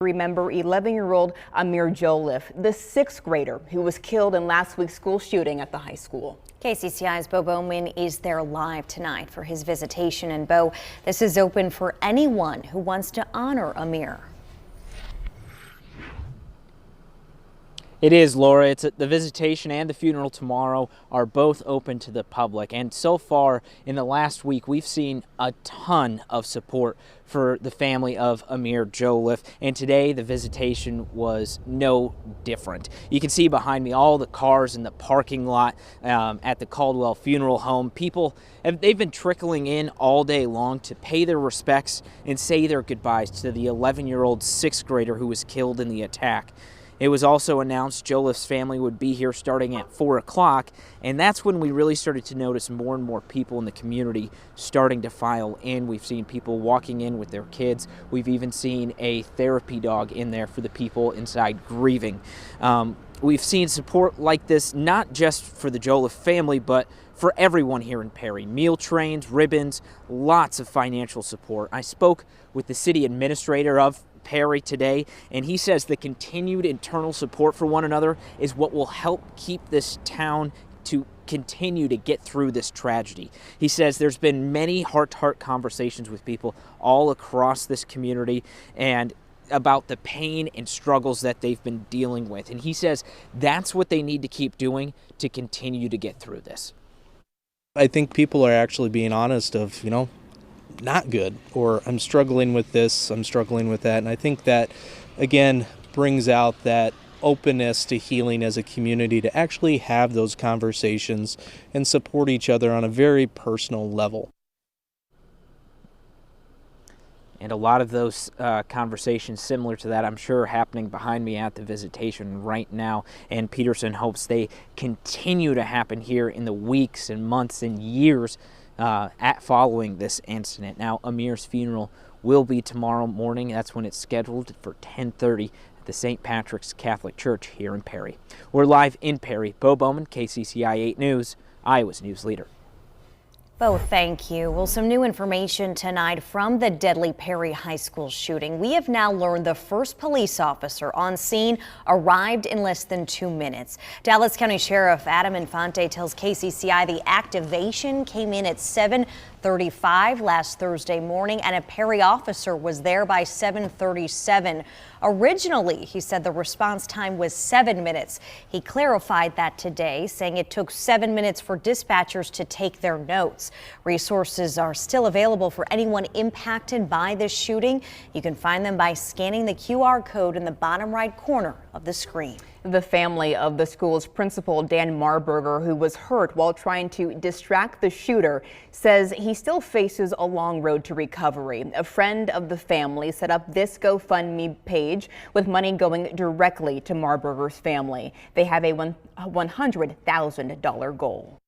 Remember 11-year-old Amir Joliffe, the sixth grader who was killed in last week's school shooting at the high school. KCCI's Bo Bowman is there live tonight for his visitation. And Bo, this is open for anyone who wants to honor Amir. It is, Laura. The visitation and the funeral tomorrow are both open to the public. And so far in the last week, we've seen a ton of support for the family of Amir Joliffe. And today the visitation was no different. You can see behind me all the cars in the parking lot at the Caldwell Funeral Home. They've been trickling in all day long to pay their respects and say their goodbyes to the 11-year-old sixth grader who was killed in the attack. It was also announced Joliffe's family would be here starting at 4 o'clock, and that's when we really started to notice more and more people in the community starting to file in. We've seen people walking in with their kids. We've even seen a therapy dog in there for the people inside grieving. We've seen support like this not just for the Joliffe family, but for everyone here in Perry. Meal trains, ribbons, lots of financial support. I spoke with the city administrator of Perry today, and he says the continued internal support for one another is what will help keep this town to continue to get through this tragedy. He says there's been many heart-to-heart conversations with people all across this community and about the pain and struggles that they've been dealing with. And he says that's what they need to keep doing to continue to get through this. I think people are actually being honest of, not good, or I'm struggling with this, I'm struggling with that. And I think that, again, brings out that openness to healing as a community to actually have those conversations and support each other on a very personal level. And a lot of those conversations similar to that, I'm sure, are happening behind me at the visitation right now. And Peterson hopes they continue to happen here in the weeks and months and years following this incident. Now, Amir's funeral will be tomorrow morning. That's when it's scheduled for 10:30 at the St. Patrick's Catholic Church here in Perry. We're live in Perry. Bo Bowman, KCCI 8 News, Iowa's news leader. Bo, thank you. Well, some new information tonight from the deadly Perry High School shooting. We have now learned the first police officer on scene arrived in less than 2 minutes. Dallas County Sheriff Adam Infante tells KCCI the activation came in at 7:35 last Thursday morning, and a Perry officer was there by 7:37. Originally, he said the response time was 7 minutes. He clarified that today, saying it took 7 minutes for dispatchers to take their notes. Resources are still available for anyone impacted by this shooting. You can find them by scanning the QR code in the bottom right corner of the screen. The family of the school's principal, Dan Marburger, who was hurt while trying to distract the shooter, says he still faces a long road to recovery. A friend of the family set up this GoFundMe page with money going directly to Marburger's family. They have a $100,000 goal.